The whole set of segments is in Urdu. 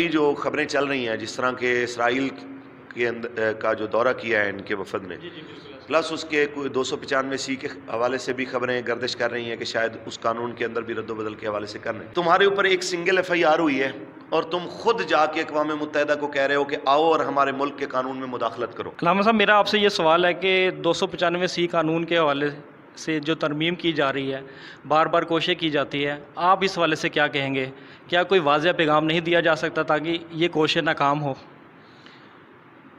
ابھی جو خبریں چل رہی ہیں جس طرح کہ اسرائیل کے کا جو دورہ کیا ہے ان کے وفد نے، پلس اس کے کوئی 295 کے حوالے سے بھی خبریں گردش کر رہی ہیں کہ شاید اس قانون کے اندر بھی رد و بدل کے حوالے سے کرنے، تمہارے اوپر ایک سنگل FIR ہوئی ہے اور تم خود جا کے اقوام متحدہ کو کہہ رہے ہو کہ آؤ اور ہمارے ملک کے قانون میں مداخلت کرو۔ علامہ صاحب، میرا آپ سے یہ سوال ہے کہ 295 قانون کے حوالے سے جو ترمیم کی جا رہی ہے، بار بار کوشش کی جاتی ہے، آپ اس حوالے سے کیا کہیں گے؟ کیا کوئی واضح پیغام نہیں دیا جا سکتا تاکہ یہ کوشش ناکام ہو؟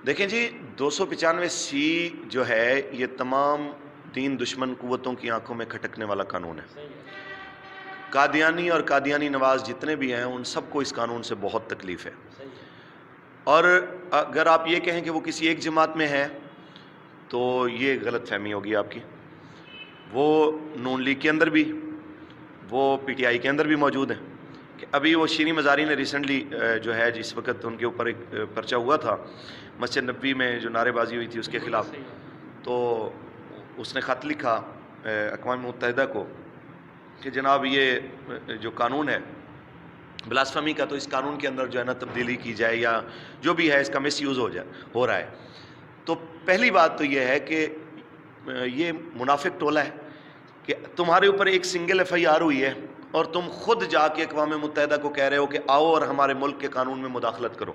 دیکھیں جی، 295 جو ہے یہ تمام دین دشمن قوتوں کی آنکھوں میں کھٹکنے والا قانون ہے۔ قادیانی اور قادیانی نواز جتنے بھی ہیں ان سب کو اس قانون سے بہت تکلیف ہے، اور اگر آپ یہ کہیں کہ وہ کسی ایک جماعت میں ہے تو یہ غلط فہمی ہوگی آپ کی۔ وہ نون لیگ کے اندر بھی، وہ PTI کے اندر بھی موجود ہیں۔ کہ ابھی وہ شیریں مزاری نے ریسنٹلی جو ہے جس وقت ان کے اوپر ایک پرچہ ہوا تھا مسجد نبوی میں جو نعرے بازی ہوئی تھی اس کے خلاف، تو اس نے خط لکھا اقوام متحدہ کو کہ جناب یہ جو قانون ہے بلاسفمی کا، تو اس قانون کے اندر جو ہے نا تبدیلی کی جائے یا جو بھی ہے اس کا مس یوز ہو رہا ہے۔ تو پہلی بات تو یہ ہے کہ یہ منافق ٹولہ ہے کہ تمہارے اوپر ایک سنگل FIR ہوئی ہے اور تم خود جا کے اقوام متحدہ کو کہہ رہے ہو کہ آؤ اور ہمارے ملک کے قانون میں مداخلت کرو۔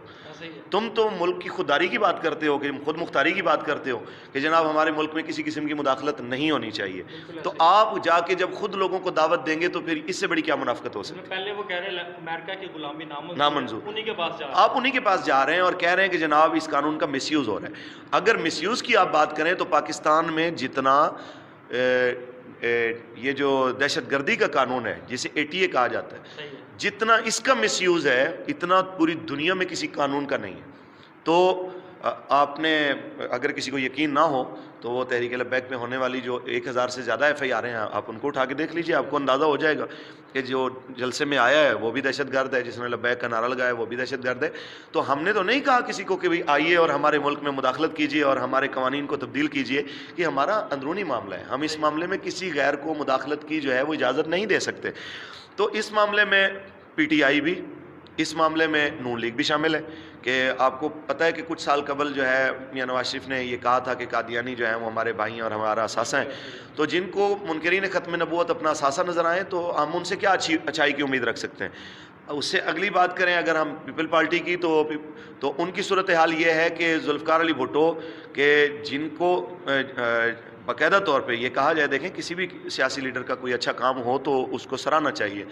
تم تو ملک کی خودداری کی بات کرتے ہو، کہ خود مختاری کی بات کرتے ہو کہ جناب ہمارے ملک میں کسی قسم کی مداخلت نہیں ہونی چاہیے، تو آپ جا کے جب خود لوگوں کو دعوت دیں گے تو پھر اس سے بڑی کیا منافقت ہو سکتی ہے؟ پہلے وہ کہہ رہے ہیں امریکہ کی غلامی نامنظور، انہی کے پاس آپ انہی کے پاس جا رہے ہیں اور کہہ رہے ہیں کہ جناب اس قانون کا مس یوز ہو رہا ہے۔ اگر مس یوز کی آپ بات کریں تو پاکستان میں جتنا یہ جو دہشت گردی کا قانون ہے جسے ATA کہا جاتا ہے، جتنا اس کا مس یوز ہے اتنا پوری دنیا میں کسی قانون کا نہیں ہے۔ تو آپ نے اگر کسی کو یقین نہ ہو تو وہ تحریک لبیک میں ہونے والی جو 1000 سے زیادہ FIR ہیں آپ ان کو اٹھا کے دیکھ لیجئے، آپ کو اندازہ ہو جائے گا کہ جو جلسے میں آیا ہے وہ بھی دہشت گرد ہے، جس نے لبیک کا نعرہ لگایا وہ بھی دہشت گرد ہے۔ تو ہم نے تو نہیں کہا کسی کو کہ بھئی آئیے اور ہمارے ملک میں مداخلت کیجئے اور ہمارے قوانین کو تبدیل کیجئے، یہ ہمارا اندرونی معاملہ ہے، ہم اس معاملے میں کسی غیر کو مداخلت کی جو ہے وہ اجازت نہیں دے سکتے۔ تو اس معاملے میں PTI بھی، اس معاملے میں نون لیگ بھی شامل ہے کہ آپ کو پتہ ہے کہ کچھ سال قبل جو ہے میاں نواز شریف نے یہ کہا تھا کہ قادیانی جو ہیں وہ ہمارے بھائی ہیں اور ہمارا اثاثہ ہیں، تو جن کو منکرین ختم نبوت اپنا اثاثہ نظر آئیں تو ہم ان سے کیا اچھائی کی امید رکھ سکتے ہیں؟ اس سے اگلی بات کریں اگر ہم پیپل پارٹی کی تو ان کی صورتحال یہ ہے کہ ذوالفقار علی بھٹو کہ جن کو باقاعدہ طور پہ یہ کہا جائے، دیکھیں کسی بھی سیاسی لیڈر کا کوئی اچھا کام ہو تو اس کو سراہنا چاہیے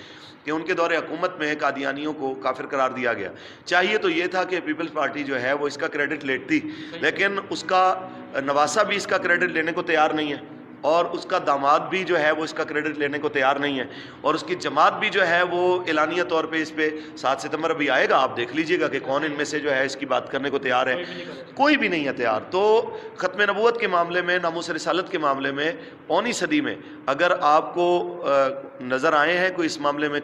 کہ ان کے دور حکومت میں قادیانیوں کو کافر قرار دیا گیا۔ چاہیے تو یہ تھا کہ پیپلز پارٹی جو ہے وہ اس کا کریڈٹ لیتی، لیکن اس کا نواسہ بھی اس کا کریڈٹ لینے کو تیار نہیں ہے اور اس کا داماد بھی جو ہے وہ اس کا کریڈٹ لینے کو تیار نہیں ہے، اور اس کی جماعت بھی جو ہے وہ اعلانیہ طور پہ اس پہ 7 ستمبر ابھی آئے گا، آپ دیکھ لیجئے گا کہ کون ان میں سے جو ہے اس کی بات کرنے کو تیار ہے، کوئی بھی نہیں ہے تیار۔ تو ختم نبوت کے معاملے میں، ناموس رسالت کے معاملے میں 15ویں صدی میں اگر آپ کو نظر آئے ہیں کوئی اس معاملے میں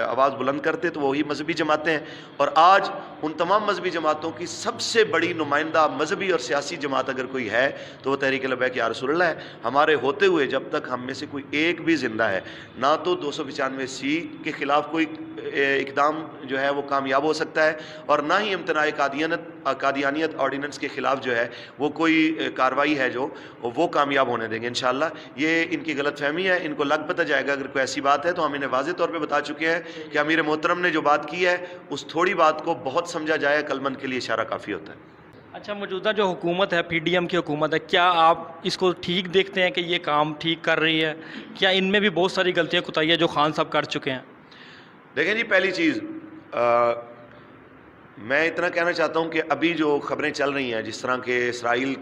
آواز بلند کرتے تو وہی مذہبی جماعتیں ہیں، اور آج ان تمام مذہبی جماعتوں کی سب سے بڑی نمائندہ مذہبی اور سیاسی جماعت اگر کوئی ہے تو وہ تحریک لبیک یا رسول اللہ ہے۔ ہمارے ہوتے ہوئے جب تک ہم میں سے کوئی ایک بھی زندہ ہے، نہ تو 295 کے خلاف کوئی اقدام جو ہے وہ کامیاب ہو سکتا ہے، اور نہ ہی امتناع قادیانیت آرڈیننس کے خلاف جو ہے وہ کوئی کارروائی ہے جو وہ کامیاب ہونے دیں گے انشاءاللہ۔ یہ ان کی غلط فہمی ہے، ان کو لگ پتہ جائے گا اگر کوئی ایسی بات ہے تو ہم انہیں واضح طور پہ بتا چکے ہیں کہ امیر محترم نے جو بات کی ہے اس تھوڑی بات کو بہت سمجھا جائے، عقل مند کے لیے اشارہ کافی ہوتا ہے۔ اچھا، موجودہ جو حکومت ہے PDM کی حکومت ہے، کیا آپ اس کو ٹھیک دیکھتے ہیں کہ یہ کام ٹھیک کر رہی ہے؟ کیا ان میں بھی بہت ساری غلطیاں کوتاہیاں جو خان صاحب کر چکے ہیں؟ دیکھیں جی، پہلی چیز میں اتنا کہنا چاہتا ہوں کہ ابھی جو خبریں چل رہی ہیں جس طرح کہ اسرائیل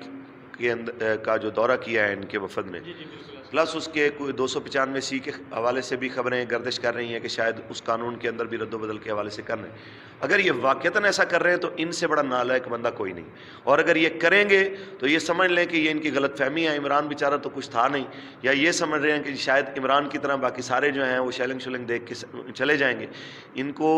کا جو دورہ کیا ہے ان کے وفد نے، پلس اس کے کوئی 295 کے حوالے سے بھی خبریں گردش کر رہی ہیں کہ شاید اس قانون کے اندر بھی رد و بدل کے حوالے سے کرنے، اگر یہ واقعتاً ایسا کر رہے ہیں تو ان سے بڑا نالائق بندہ کوئی نہیں، اور اگر یہ کریں گے تو یہ سمجھ لیں کہ یہ ان کی غلط فہمی ہے، عمران بیچارہ تو کچھ تھا نہیں، یا یہ سمجھ رہے ہیں کہ شاید عمران کی طرح باقی سارے جو ہیں وہ شیلنگ شلنگ دیکھ کے چلے جائیں گے۔ ان کو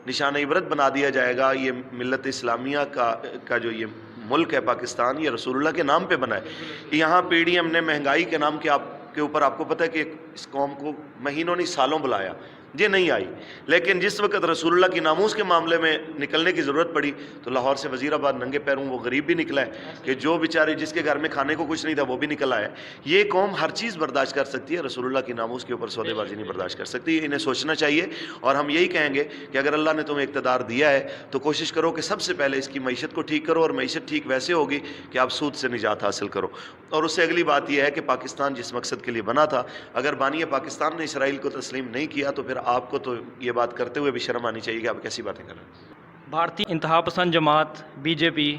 نشان عبرت بنا دیا جائے گا۔ یہ ملت اسلامیہ کا جو یہ ملک ہے پاکستان، یہ رسول اللہ کے نام پہ بنا ہے۔ یہاں PDM نے مہنگائی کے نام کے اوپر آپ کو پتہ ہے کہ اس قوم کو مہینوں نہیں سالوں بلایا، یہ نہیں آئی. لیکن جس وقت رسول اللہ کی ناموس کے معاملے میں نکلنے کی ضرورت پڑی تو لاہور سے وزیر آباد ننگے پیروں وہ غریب بھی نکلا ہے کہ جو بیچارے جس کے گھر میں کھانے کو کچھ نہیں تھا وہ بھی نکل آیا. یہ قوم ہر چیز برداشت کر سکتی ہے, رسول اللہ کی ناموس کے اوپر سودے بازی نہیں برداشت کر سکتی. انہیں سوچنا چاہیے, اور ہم یہی کہیں گے کہ اگر اللہ نے تمہیں اقتدار دیا ہے تو کوشش کرو کہ سب سے پہلے اس کی معیشت کو ٹھیک کرو, اور معیشت ٹھیک ویسے ہوگی کہ آپ سود سے نجات حاصل کرو. اور اس سے اگلی بات یہ ہے کہ پاکستان جس مقصد کے لیے بنا تھا, اگر بانی پاکستان نے اسرائیل کو تسلیم نہیں کیا تو پھر آپ کو تو یہ بات کرتے ہوئے بھی شرم آنی چاہیے کہ آپ کیسی باتیں کر رہے ہیں. بھارتی انتہا پسند جماعت بی جے پی,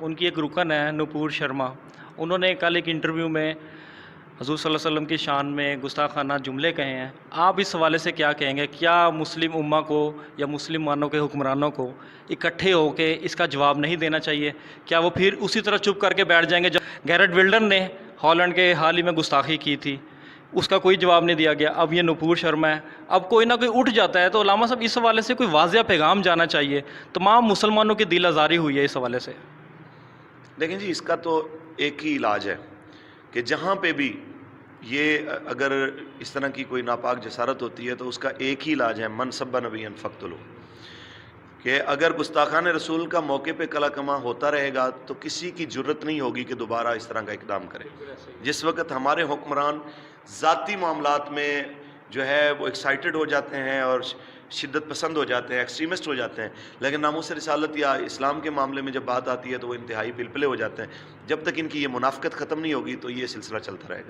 ان کی ایک رکن ہے نپور شرما, انہوں نے کل ایک انٹرویو میں حضور صلی اللہ علیہ وسلم کی شان میں گستاخانہ جملے کہے ہیں. آپ اس حوالے سے کیا کہیں گے؟ کیا مسلم امہ کو یا مسلمانوں کے حکمرانوں کو اکٹھے ہو کے اس کا جواب نہیں دینا چاہیے؟ کیا وہ پھر اسی طرح چپ کر کے بیٹھ جائیں گے؟ جب گیرٹ ولڈر نے ہالینڈ کے حال ہی میں گستاخی کی تھی, اس کا کوئی جواب نہیں دیا گیا, اب یہ نپور شرما ہے, اب کوئی نہ کوئی اٹھ جاتا ہے. تو علامہ صاحب اس حوالے سے کوئی واضح پیغام جانا چاہیے, تمام مسلمانوں کی دل آزاری ہوئی ہے اس حوالے سے. دیکھیں جی, اس کا تو ایک ہی علاج ہے کہ جہاں پہ بھی یہ اگر اس طرح کی کوئی ناپاک جسارت ہوتی ہے تو اس کا ایک ہی علاج ہے, من سب نبی فقتلو, کہ اگر گستاخان رسول کا موقع پہ کلا کما ہوتا رہے گا تو کسی کی جرت نہیں ہوگی کہ دوبارہ اس طرح کا اقدام کرے. جس وقت ہمارے حکمران ذاتی معاملات میں جو ہے وہ ایکسائٹڈ ہو جاتے ہیں اور شدت پسند ہو جاتے ہیں, ایکسٹریمسٹ ہو جاتے ہیں, لیکن ناموس رسالت یا اسلام کے معاملے میں جب بات آتی ہے تو وہ انتہائی پلپلے ہو جاتے ہیں. جب تک ان کی یہ منافقت ختم نہیں ہوگی تو یہ سلسلہ چلتا رہے گا.